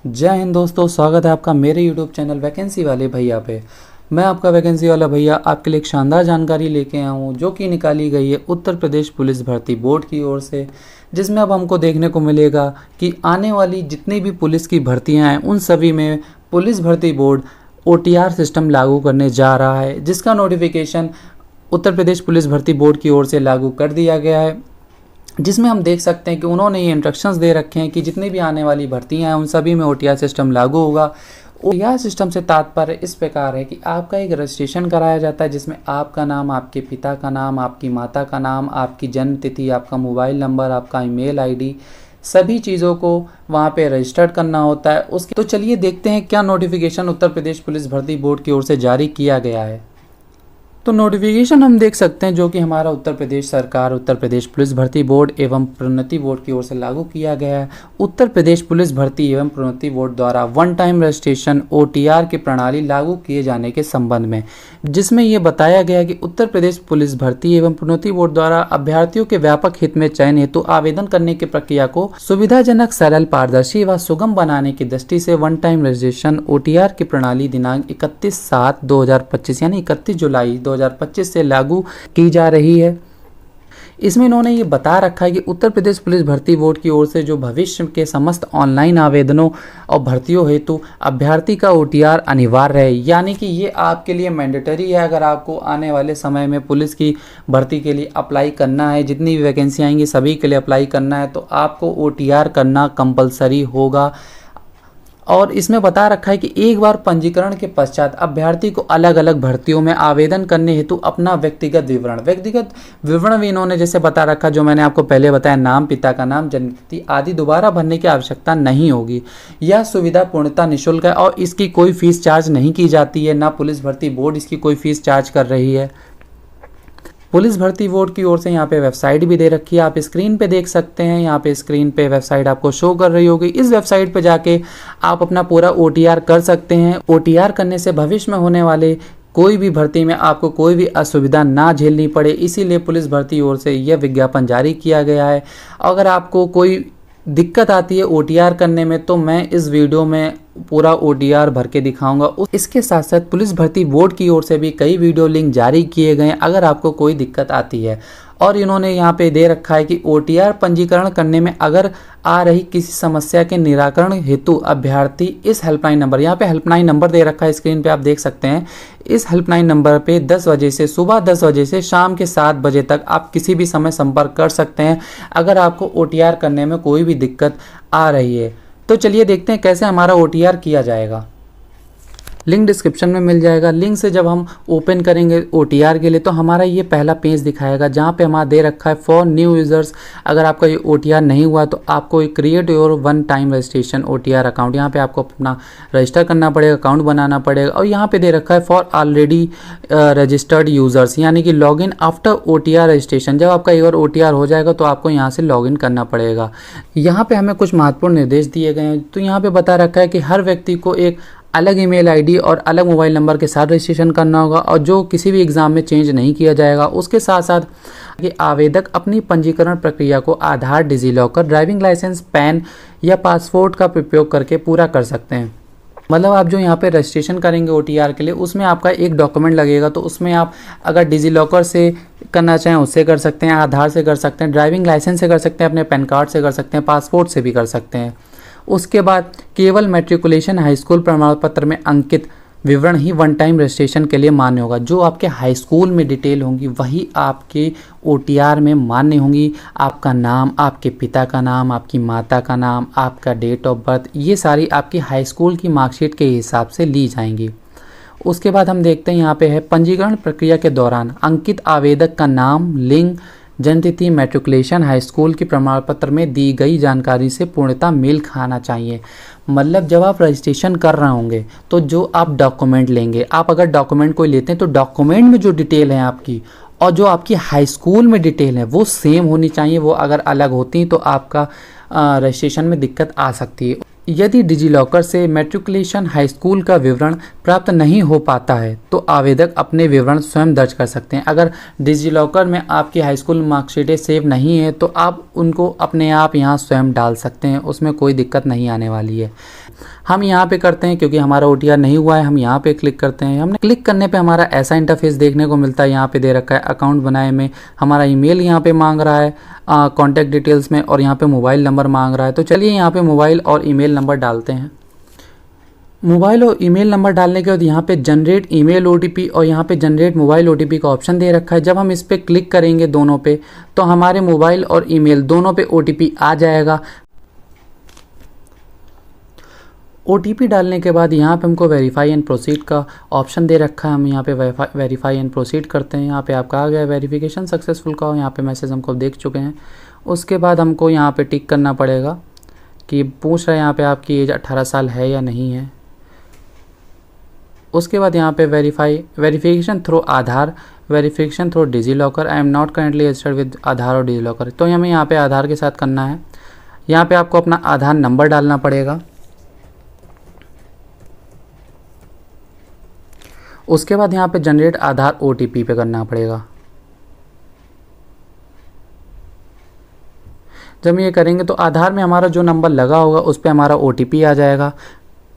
जय हिंद दोस्तों, स्वागत है आपका मेरे YouTube चैनल वैकेंसी वाले भैया पे। मैं आपका वैकेंसी वाला भैया आपके लिए एक शानदार जानकारी लेके आया हूँ जो कि निकाली गई है उत्तर प्रदेश पुलिस भर्ती बोर्ड की ओर से, जिसमें अब हमको देखने को मिलेगा कि आने वाली जितनी भी पुलिस की भर्तियाँ हैं उन सभी में पुलिस भर्ती बोर्ड OTR सिस्टम लागू करने जा रहा है, जिसका नोटिफिकेशन उत्तर प्रदेश पुलिस भर्ती बोर्ड की ओर से लागू कर दिया गया है। जिसमें हम देख सकते हैं कि उन्होंने ये इंस्ट्रक्शंस दे रखे हैं कि जितनी भी आने वाली भर्तियां हैं उन सभी में OTR सिस्टम लागू होगा। OTR सिस्टम से तात्पर्य इस प्रकार है कि आपका एक रजिस्ट्रेशन कराया जाता है जिसमें आपका नाम, आपके पिता का नाम, आपकी माता का नाम, आपकी जन्म तिथि, आपका मोबाइल नंबर, आपका ईमेल आईडी, सभी चीज़ों को वहाँ पे रजिस्टर्ड करना होता है। उसके तो चलिए देखते हैं क्या नोटिफिकेशन उत्तर प्रदेश पुलिस भर्ती बोर्ड की ओर से जारी किया गया है। तो नोटिफिकेशन हम देख सकते हैं जो कि हमारा उत्तर प्रदेश सरकार, उत्तर प्रदेश पुलिस भर्ती बोर्ड एवं प्रोन्नति बोर्ड की ओर से लागू किया गया है। उत्तर प्रदेश पुलिस भर्ती एवं प्रोन्नति बोर्ड द्वारा वन टाइम रजिस्ट्रेशन OTR की प्रणाली लागू किए जाने के संबंध में, जिसमें यह बताया गया कि उत्तर प्रदेश पुलिस भर्ती एवं प्रोन्नति बोर्ड द्वारा अभ्यर्थियों के व्यापक हित में चयन हेतु आवेदन करने की प्रक्रिया को सुविधाजनक, सरल, पारदर्शी व सुगम बनाने की दृष्टि से वन टाइम रजिस्ट्रेशन OTR की प्रणाली दिनांक 31/7/2025 यानी 31 जुलाई 2025 से लागू की जा रही है। इसमें इन्होंने ये बता रखा है कि उत्तर प्रदेश पुलिस भर्ती बोर्ड की ओर से जो भविष्य के समस्त ऑनलाइन आवेदनों और भर्तियों हेतु अभ्यर्थी का OTR अनिवार्य है, यानी कि ये आपके लिए मैंडेटरी है। अगर आपको आने वाले समय में पुलिस की भर्ती के लिए अप्लाई करना है, जितनी भी वैकेंसी आएंगी सभी के लिए अप्लाई करना है, तो आपको OTR करना कंपलसरी होगा। और इसमें बता रखा है कि एक बार पंजीकरण के पश्चात अभ्यर्थी को अलग अलग भर्तियों में आवेदन करने हेतु अपना व्यक्तिगत विवरण भी इन्होंने जैसे बता रखा, जो मैंने आपको पहले बताया, नाम, पिता का नाम, जन्म तिथि आदि दोबारा भरने की आवश्यकता नहीं होगी। यह सुविधा पूर्णतः निःशुल्क है और इसकी कोई फीस चार्ज नहीं की जाती है, ना पुलिस भर्ती बोर्ड इसकी कोई फीस चार्ज कर रही है। पुलिस भर्ती बोर्ड की ओर से यहाँ पे वेबसाइट भी दे रखी है, आप स्क्रीन पे देख सकते हैं। यहाँ पे स्क्रीन पे वेबसाइट आपको शो कर रही होगी। इस वेबसाइट पे जाके आप अपना पूरा OTR कर सकते हैं। OTR करने से भविष्य में होने वाले कोई भी भर्ती में आपको कोई भी असुविधा ना झेलनी पड़े, इसीलिए पुलिस भर्ती ओर से यह विज्ञापन जारी किया गया है। अगर आपको कोई दिक्कत आती है OTR करने में तो मैं इस वीडियो में पूरा OTR भर के दिखाऊंगा। इसके साथ साथ पुलिस भर्ती बोर्ड की ओर से भी कई वीडियो लिंक जारी किए गए हैं अगर आपको कोई दिक्कत आती है। और इन्होंने यहाँ पे दे रखा है कि OTR पंजीकरण करने में अगर आ रही किसी समस्या के निराकरण हेतु अभ्यर्थी इस हेल्पलाइन नंबर, यहाँ पे हेल्पलाइन नंबर दे रखा है स्क्रीन पे आप देख सकते हैं, इस हेल्पलाइन नंबर पे 10 बजे से सुबह 10 बजे से शाम के 7 बजे तक आप किसी भी समय संपर्क कर सकते हैं अगर आपको OTR करने में कोई भी दिक्कत आ रही है। तो चलिए देखते हैं कैसे हमारा OTR किया जाएगा। लिंक डिस्क्रिप्शन में मिल जाएगा। लिंक से जब हम ओपन करेंगे OTR के लिए तो हमारा ये पहला पेज दिखाएगा जहाँ पे हमारा दे रखा है फॉर न्यू यूज़र्स। अगर आपका ये OTR नहीं हुआ तो आपको create your one time registration OTR account, यहाँ पे आपको अपना रजिस्टर करना पड़ेगा, अकाउंट बनाना पड़ेगा। और यहाँ पे दे रखा है फॉर ऑलरेडी रजिस्टर्ड यूज़र्स, यानी कि log in after OTR registration. जब आपका एक बार OTR हो जाएगा तो आपको यहाँ से लॉग इन करना पड़ेगा। यहाँ पे हमें कुछ महत्वपूर्ण निर्देश दिए गए हैं। तो यहाँ पे बता रखा है कि हर व्यक्ति को एक अलग ईमेल आईडी और अलग मोबाइल नंबर के साथ रजिस्ट्रेशन करना होगा और जो किसी भी एग्ज़ाम में चेंज नहीं किया जाएगा। उसके साथ साथ कि आवेदक अपनी पंजीकरण प्रक्रिया को आधार, डिजीलॉकर, ड्राइविंग लाइसेंस, पैन या पासपोर्ट का उपयोग करके पूरा कर सकते हैं। मतलब आप जो यहाँ पे रजिस्ट्रेशन करेंगे OTR के लिए उसमें आपका एक डॉक्यूमेंट लगेगा, तो उसमें आप अगर डिजीलॉकर से करना चाहें उससे कर सकते हैं, आधार से कर सकते हैं, ड्राइविंग लाइसेंस से कर सकते हैं, अपने पैन कार्ड से कर सकते हैं, पासपोर्ट से भी कर सकते हैं। उसके बाद केवल मैट्रिकुलेशन हाई स्कूल प्रमाण पत्र में अंकित विवरण ही वन टाइम रजिस्ट्रेशन के लिए मान्य होगा। जो आपके हाई स्कूल में डिटेल होंगी वही आपके OTR में मान्य होंगी। आपका नाम, आपके पिता का नाम, आपकी माता का नाम, आपका डेट ऑफ बर्थ, ये सारी आपकी हाई स्कूल की मार्कशीट के हिसाब से ली जाएंगी। उसके बाद हम देखते हैं यहाँ पे है पंजीकरण प्रक्रिया के दौरान अंकित आवेदक का नाम, लिंग, जन्मतिथि, मैट्रिकुलेशन, हाई स्कूल की प्रमाण पत्र में दी गई जानकारी से पूर्णतः मेल खाना चाहिए। मतलब जब आप रजिस्ट्रेशन कर रहे होंगे तो जो आप डॉक्यूमेंट लेंगे, आप अगर डॉक्यूमेंट कोई लेते हैं तो डॉक्यूमेंट में जो डिटेल है आपकी और जो आपकी हाई स्कूल में डिटेल है वो सेम होनी चाहिए। वो अगर अलग होती तो आपका रजिस्ट्रेशन में दिक्कत आ सकती है। यदि डिजिलॉकर से मैट्रिकुलेशन हाई स्कूल का विवरण प्राप्त नहीं हो पाता है तो आवेदक अपने विवरण स्वयं दर्ज कर सकते हैं। अगर डिजिलॉकर में आपकी हाई स्कूल मार्कशीटें सेव नहीं है तो आप उनको अपने आप यहाँ स्वयं डाल सकते हैं, उसमें कोई दिक्कत नहीं आने वाली है। हम यहाँ पे करते हैं क्योंकि हमारा OTR नहीं हुआ है, हम यहाँ पे क्लिक करते हैं। हमने क्लिक करने पे हमारा ऐसा इंटरफेस देखने को मिलता है। यहाँ पे दे रखा है अकाउंट बनाए में, हमारा ईमेल यहाँ पे मांग रहा है कॉन्टैक्ट डिटेल्स में, और यहाँ पे मोबाइल नंबर मांग रहा है। तो चलिए यहाँ पे मोबाइल और ईमेल नंबर डालते हैं। मोबाइल और ईमेल नंबर डालने के बाद यहाँ पे जनरेट ईमेल OTP और यहाँ पे जनरेट मोबाइल OTP का ऑप्शन दे रखा है। जब हम इस पर क्लिक करेंगे दोनों पे तो हमारे मोबाइल और ईमेल दोनों पे OTP आ जाएगा। OTP डालने के बाद यहाँ पे हमको वेरीफाई एंड प्रोसीड का ऑप्शन दे रखा है। हम यहाँ पे वेरीफाई एंड प्रोसीड करते हैं। यहाँ पे आपका आ गया वेरिफिकेशन सक्सेसफुल का, यहाँ पे मैसेज हमको देख चुके हैं। उसके बाद हमको यहाँ पे टिक करना पड़ेगा कि पूछ रहा है यहाँ पे आपकी एज 18 साल है या नहीं है। उसके बाद यहाँ पे verification through Aadhaar, verification through DigiLocker, I am not currently registered with Aadhaar और डिजिलॉकर। तो हमें यहाँ पे आधार के साथ करना है। यहाँ पे आपको अपना आधार नंबर डालना पड़ेगा। उसके बाद यहाँ पे जनरेट आधार OTP पे करना पड़ेगा। जब हम ये करेंगे तो आधार में हमारा जो नंबर लगा होगा उस पर हमारा OTP आ जाएगा।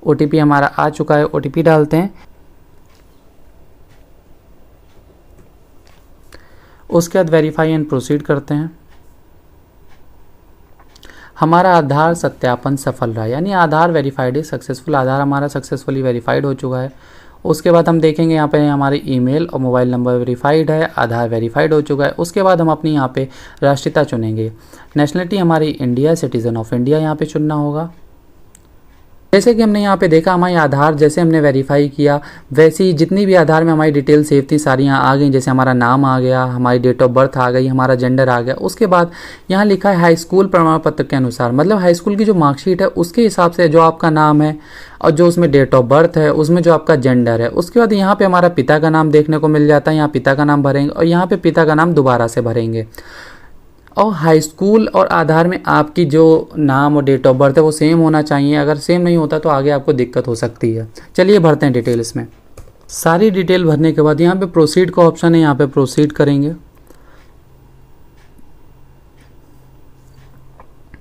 OTP हमारा आ चुका है, OTP डालते हैं। उसके बाद वेरीफाई एंड प्रोसीड करते हैं। हमारा आधार सत्यापन सफल रहा, यानी आधार वेरीफाइड है, सक्सेसफुल आधार हमारा सक्सेसफुली वेरीफाइड हो चुका है। उसके बाद हम देखेंगे यहाँ पे हमारे ईमेल और मोबाइल नंबर वेरीफाइड है, आधार वेरीफाइड हो चुका है। उसके बाद हम अपनी यहाँ पे राष्ट्रीयता चुनेंगे। नेशनलिटी हमारी इंडिया, सिटीज़न ऑफ इंडिया यहाँ पे चुनना होगा। जैसे कि हमने यहाँ पे देखा हमारी आधार जैसे हमने वेरीफाई किया वैसे ही जितनी भी आधार में हमारी डिटेल सेव थी सारी यहाँ आ गई। जैसे हमारा नाम आ गया, हमारी डेट ऑफ बर्थ आ गई, हमारा जेंडर आ गया। उसके बाद यहाँ लिखा है हाई स्कूल प्रमाण पत्र के अनुसार, मतलब हाई स्कूल की जो मार्कशीट है उसके हिसाब से जो आपका नाम है और जो उसमें डेट ऑफ बर्थ है उसमें जो आपका जेंडर है। उसके बाद यहाँ पे हमारा पिता का नाम देखने को मिल जाता है। यहाँ पिता का नाम भरेंगे और यहाँ पे पिता का नाम दोबारा से भरेंगे। और हाई स्कूल और आधार में आपकी जो नाम और डेट ऑफ बर्थ है वो सेम होना चाहिए। अगर सेम नहीं होता तो आगे आपको दिक्कत हो सकती है। चलिए भरते हैं डिटेल इसमें। सारी डिटेल भरने के बाद यहाँ पे प्रोसीड का ऑप्शन है, यहाँ पे प्रोसीड करेंगे।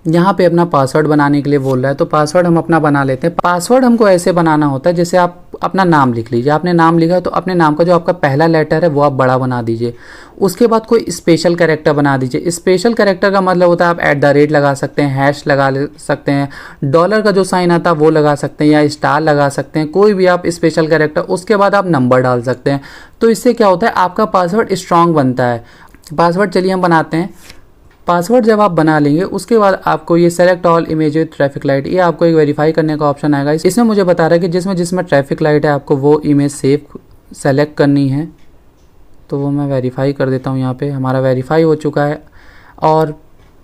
यहाँ पे अपना पासवर्ड बनाने के लिए बोल रहा है तो पासवर्ड हम अपना बना लेते हैं। पासवर्ड हमको ऐसे बनाना होता है जैसे आप अपना नाम लिख लीजिए। आपने नाम लिखा है तो अपने नाम का जो आपका पहला लेटर है वो आप बड़ा बना दीजिए। उसके बाद कोई स्पेशल कैरेक्टर बना दीजिए। स्पेशल कैरेक्टर का मतलब होता है आप @ लगा सकते हैं, हैश लगा सकते हैं, डॉलर का जो साइन आता है वो लगा सकते हैं या स्टार लगा सकते हैं, कोई भी आप स्पेशल कैरेक्टर। उसके बाद आप नंबर डाल सकते हैं। तो इससे क्या होता है आपका पासवर्ड स्ट्रांग बनता है। पासवर्ड चलिए हम बनाते हैं। पासवर्ड जब आप बना लेंगे उसके बाद आपको ये select all image with traffic light, ये आपको एक वेरीफाई करने का ऑप्शन आएगा। इसमें मुझे बता रहा है कि जिसमें ट्रैफिक लाइट है आपको वो इमेज सेव सेलेक्ट करनी है। तो वो मैं वेरीफाई कर देता हूँ। यहाँ पे हमारा वेरीफाई हो चुका है और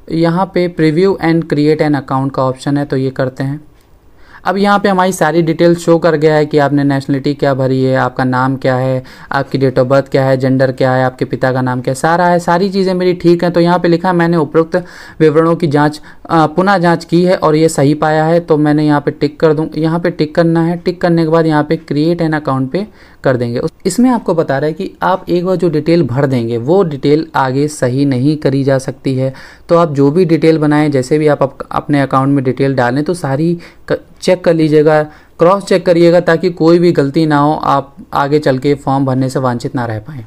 यहाँ पे preview and create an account का ऑप्शन है, तो ये करते हैं। अब यहाँ पे हमारी सारी डिटेल शो कर गया है कि आपने नेशनलिटी क्या भरी है, आपका नाम क्या है, आपकी डेट ऑफ बर्थ क्या है, जेंडर क्या है, आपके पिता का नाम क्या है, सारा है। सारी चीज़ें मेरी ठीक हैं। तो यहाँ पे लिखा है मैंने उपरोक्त विवरणों की जांच पुनः जांच की है और ये सही पाया है। तो मैंने यहाँ पे टिक कर दूँ। यहाँ पे टिक करना है। टिक करने के बाद यहाँ पे क्रिएट एन अकाउंट पे कर देंगे। इसमें आपको बता रहा है कि आप एक बार जो डिटेल भर देंगे वो डिटेल आगे सही नहीं करी जा सकती है। तो आप जो भी डिटेल बनाएं, जैसे भी आप अपने अकाउंट में डिटेल डालें तो सारी चेक कर लीजिएगा, क्रॉस चेक करिएगा ताकि कोई भी गलती ना हो, आप आगे चल के फॉर्म भरने से वांछित ना रह पाएँ।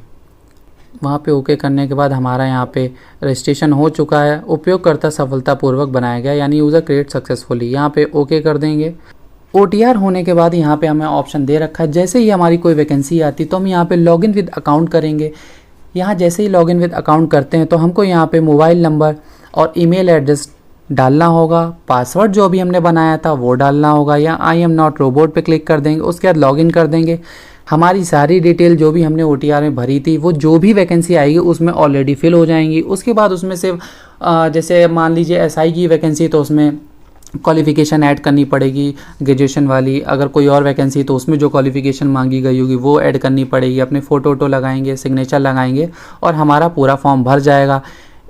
वहाँ पे ओके करने के बाद हमारा यहाँ पे रजिस्ट्रेशन हो चुका है। उपयोगकर्ता सफलतापूर्वक बनाया गया, यानी यूज़र क्रिएट सक्सेसफुली। यहाँ पे ओके कर देंगे। OTR होने के बाद यहाँ पे हमें ऑप्शन दे रखा है जैसे ही हमारी कोई वैकेंसी आती तो हम यहाँ पे लॉगिन विद अकाउंट करेंगे। यहाँ जैसे ही लॉगिन विद अकाउंट करते हैं तो हमको यहाँ पे मोबाइल नंबर और ईमेल एड्रेस डालना होगा। पासवर्ड जो भी हमने बनाया था वो डालना होगा। या आई एम नॉट रोबोट पे क्लिक कर देंगे। उसके बाद लॉगिन कर देंगे। हमारी सारी डिटेल जो भी हमने OTR में भरी थी वो जो भी वैकेंसी आएगी उसमें ऑलरेडी फिल हो जाएंगी। उसके बाद उसमें से जैसे मान लीजिए SI की वैकेंसी तो उसमें क्वालिफ़िकेशन ऐड करनी पड़ेगी ग्रेजुएशन वाली। अगर कोई और वैकेंसी तो उसमें जो क्वालिफ़िकेशन मांगी गई होगी वो ऐड करनी पड़ेगी। अपने फ़ोटो लगाएंगे, सिग्नेचर लगाएंगे और हमारा पूरा फॉर्म भर जाएगा।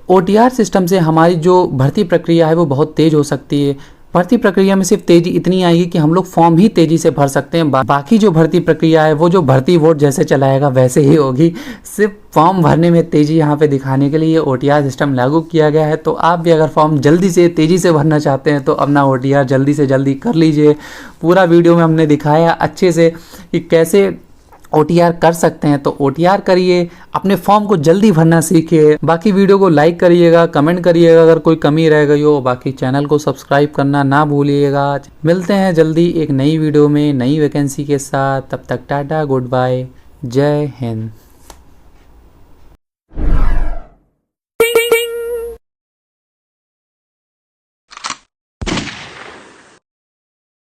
OTR सिस्टम से हमारी जो भर्ती प्रक्रिया है वो बहुत तेज़ हो सकती है। भर्ती प्रक्रिया में सिर्फ तेजी इतनी आएगी कि हम लोग फॉर्म ही तेजी से भर सकते हैं। बाकी जो भर्ती प्रक्रिया है वो जो भर्ती बोर्ड जैसे चलाएगा वैसे ही होगी। सिर्फ फॉर्म भरने में तेजी यहाँ पे दिखाने के लिए OTR सिस्टम लागू किया गया है। तो आप भी अगर फॉर्म जल्दी से तेजी से भरना चाहते हैं तो अपना OTR जल्दी से जल्दी कर लीजिए। पूरा वीडियो में हमने दिखाया अच्छे से कि कैसे OTR कर सकते हैं, तो OTR करिए, अपने फॉर्म को जल्दी भरना सीखिए। बाकी वीडियो को लाइक करिएगा, कमेंट करिएगा अगर कोई कमी रह गई हो। बाकी चैनल को सब्सक्राइब करना ना भूलिएगा। मिलते हैं जल्दी एक नई वीडियो में नई वैकेंसी के साथ। तब तक टाटा, गुड बाय, जय हिंद।